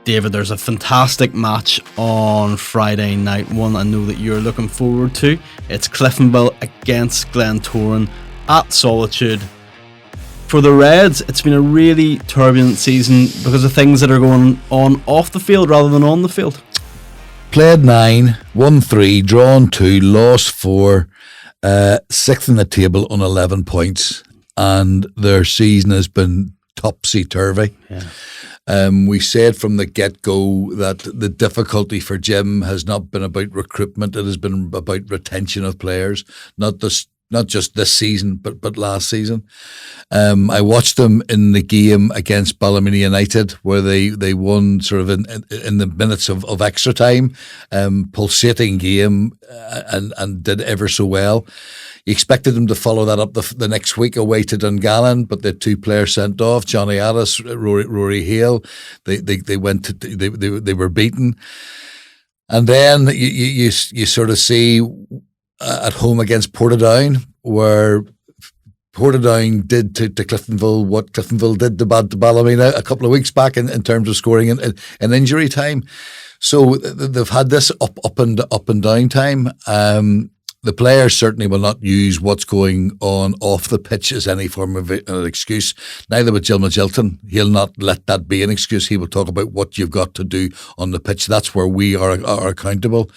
David, there's a fantastic match on Friday night, one I know that you're looking forward to. It's Cliftonville against Glentoran at Solitude. For the Reds, it's been a really turbulent season because of things that are going on off the field rather than on the field. Played 9, won 3, drawn 2, lost 4, 6th in the table on 11 points, and their season has been topsy-turvy. Yeah. We said from the get-go that the difficulty for Jim has not been about recruitment, it has been about retention of players, not just this season, but last season. I watched them in the game against Bailie United, where they won sort of in the minutes of extra time, pulsating game, and did ever so well. You expected them to follow that up the next week away to Dungallen, but the 2 players sent off, Johnny Addis, Rory Hale. They were beaten, and then you sort of see at home against Portadown, where Portadown did to Cliftonville what Cliftonville did to Ballymena a couple of weeks back in terms of scoring in injury time. So they've had this up and down time. The players certainly will not use what's going on off the pitch as any form of an excuse. Neither would Jim Magilton. He'll not let that be an excuse. He will talk about what you've got to do on the pitch. That's where we are accountable.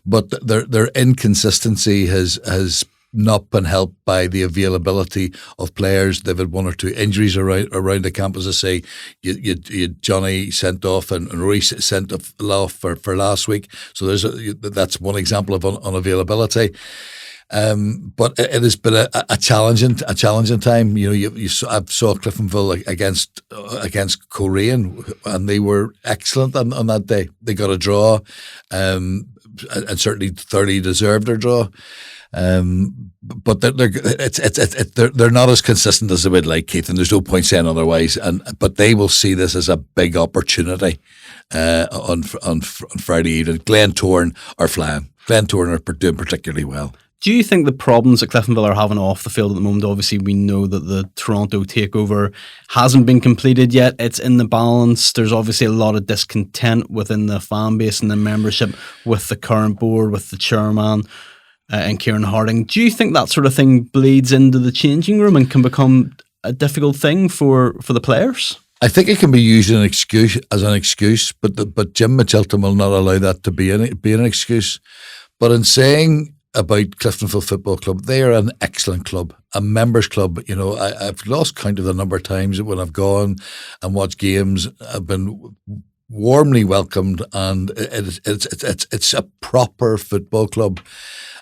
But their inconsistency has not been helped by the availability of players. They've had 1 or 2 injuries around the camp. As I say, you Johnny sent off and Rory sent off for last week. So that's one example of unavailability. But it has been a challenging time. I saw Cliftonville against Coleraine, and they were excellent on that day. They got a draw, and certainly thoroughly deserved their draw. But they're not as consistent as they would like, Keith, and there's no point saying otherwise. But they will see this as a big opportunity on Friday evening. Glentoran are flying. Glentoran are doing particularly well. Do you think the problems that Cliftonville are having off the field at the moment, obviously we know that the Toronto takeover hasn't been completed yet, it's in the balance, there's obviously a lot of discontent within the fan base and the membership with the current board, with the chairman and Kieran Harding. Do you think that sort of thing bleeds into the changing room and can become a difficult thing for the players? I think it can be used as an excuse, but Jim Magilton will not allow that to be an excuse. But in saying about Cliftonville Football Club, they are an excellent club, a members club. I've lost count of the number of times when I've gone and watched games. I've been warmly welcomed, and it's a proper football club.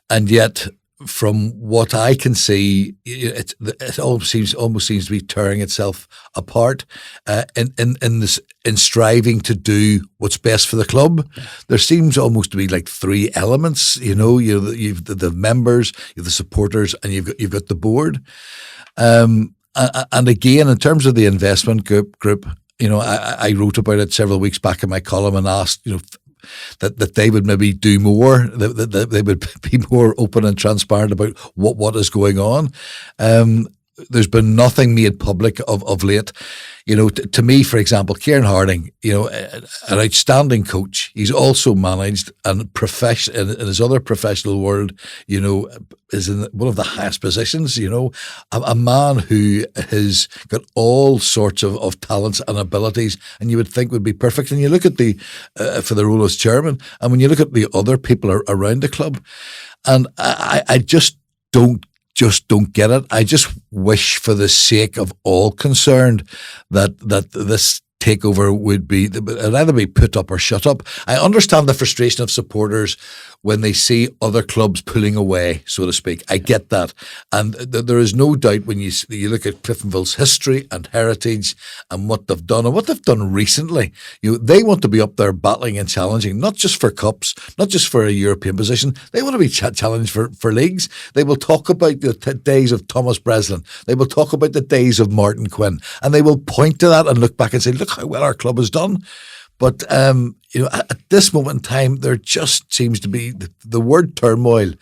And yet, from what I can see, it almost seems to be tearing itself apart in striving to do what's best for the club. There seems almost to be like 3 elements. You've the members, you've the supporters, and you've got the board. And again, in terms of the investment group, I wrote about it several weeks back in my column and asked, that they would maybe do more, that they would be more open and transparent about what is going on. There's been nothing made public of late. To me, for example, Kieran Harding, an outstanding coach. He's also managed and in his other professional world, is in one of the highest positions. A man who has got all sorts of talents and abilities, and you would think would be perfect. And you look at for the role as chairman, and when you look at the other people around the club, and I just don't get it. I just wish, for the sake of all concerned, that this takeover would either be put up or shut up. I understand the frustration of supporters when they see other clubs pulling away, so to speak. I get that. And there is no doubt when you look at Cliftonville's history and heritage and what they've done and what they've done recently, they want to be up there battling and challenging, not just for cups, not just for a European position. They want to be challenged for leagues. They will talk about the days of Thomas Breslin. They will talk about the days of Martin Quinn. And they will point to that and look back and say, look how well our club has done. But, at this moment in time, there just seems to be the word turmoil.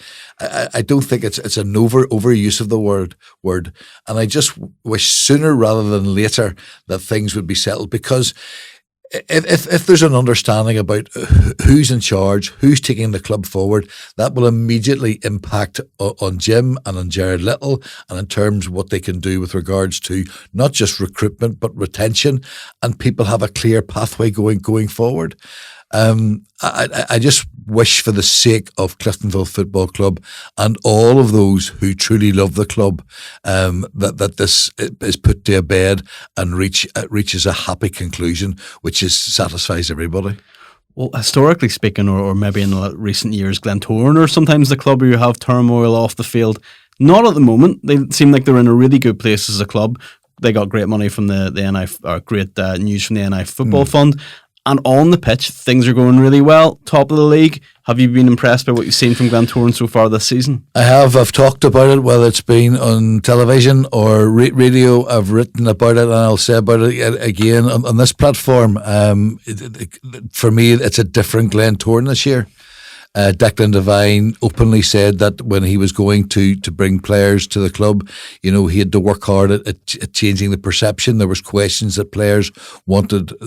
I don't think it's an overuse of the word. And I just wish sooner rather than later that things would be settled, because if there's an understanding about who's in charge, who's taking the club forward, that will immediately impact on Jim and on Jared Little, and in terms of what they can do with regards to not just recruitment but retention, and people have a clear pathway going forward. I just wish, for the sake of Cliftonville Football Club and all of those who truly love the club, that this is put to a bed and reaches a happy conclusion, which satisfies everybody. Well, historically speaking, or maybe in the recent years, Glentoran are sometimes the club where you have turmoil off the field. Not at the moment. They seem like they're in a really good place as a club. They got great money from the NI, or great news from the NI Football Fund. And on the pitch, things are going really well. Top of the league. Have you been impressed by what you've seen from Glentoran so far this season? I have. I've talked about it, whether it's been on television or radio. I've written about it, and I'll say about it again on this platform. For me, it's a different Glentoran this year. Declan Devine openly said that when he was going to bring players to the club, he had to work hard at changing the perception. There was questions that players wanted.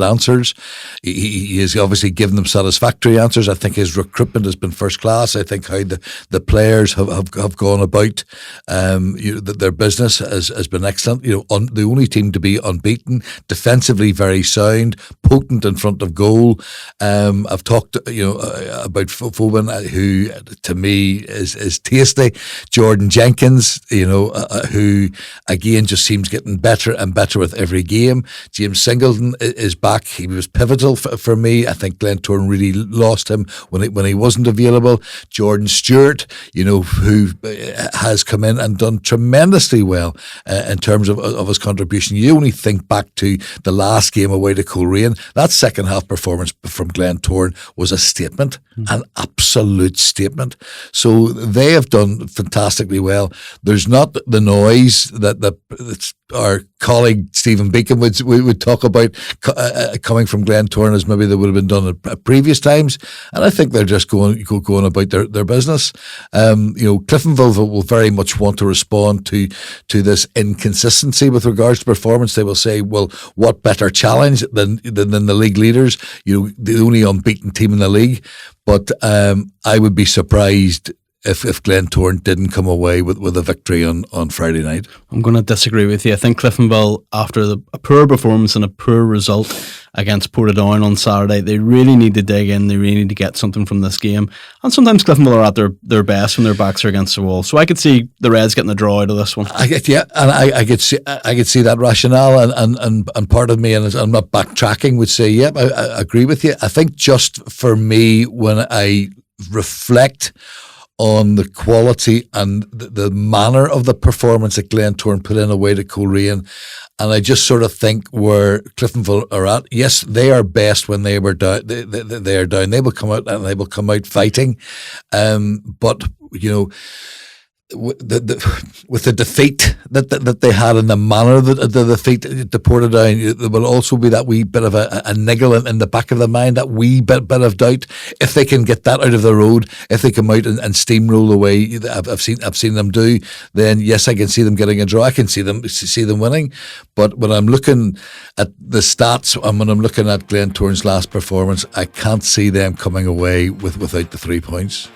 Answers. He has obviously given them satisfactory answers. I think his recruitment has been first class. I think how the players have gone about their business has been excellent. The only team to be unbeaten, defensively very sound, potent in front of goal. I've talked about Foban, who to me is tasty. Jordan Jenkins, who again just seems getting better and better with every game. James Singleton is back. He was pivotal for me. I think Glentoran really lost him when he wasn't available. Jordan Stewart, who has come in and done tremendously well in terms of his contribution. You only think back to the last game away to Coleraine. That second half performance from Glentoran was a statement, an absolute statement. So they have done fantastically well. There's not the noise that our colleague Stephen Beacon would talk about coming from Glentoran, as maybe they would have been done at previous times. And I think they're just going about their business. Cliftonville will very much want to respond to this inconsistency with regards to performance. They will say, well, what better challenge than the league leaders, the only unbeaten team in the league. But I would be surprised if Glentoran didn't come away with a victory on Friday night. I'm going to disagree with you. I think Cliftonville, after a poor performance and a poor result against Portadown on Saturday, they really need to dig in. They really need to get something from this game. And sometimes Cliftonville are at their best when their backs are against the wall. So I could see the Reds getting a draw out of this one. I could see that rationale, and part of me, and I'm not backtracking, would say, yep, I agree with you. I think just for me, when I reflect on the quality and the manner of the performance that Glentoran put in away to Coleraine, and I just sort of think where Cliftonville are at. Yes, they are best when they were down. They are down. They will come out and they will come out fighting. But with the defeat that they had, and the manner that the defeat to Portadown, there will also be that wee bit of a niggle in the back of the mind, that wee bit of doubt. If they can get that out of the road, if they come out and steamroll the way I've seen them do, then yes, I can see them getting a draw. I can see them winning. But when I'm looking at the stats and when I'm looking at Glentoran's last performance, I can't see them coming away without the 3 points.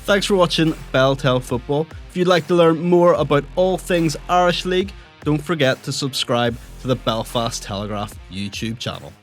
Thanks for watching BelTel Football. If you'd like to learn more about all things Irish League, don't forget to subscribe to the Belfast Telegraph YouTube channel.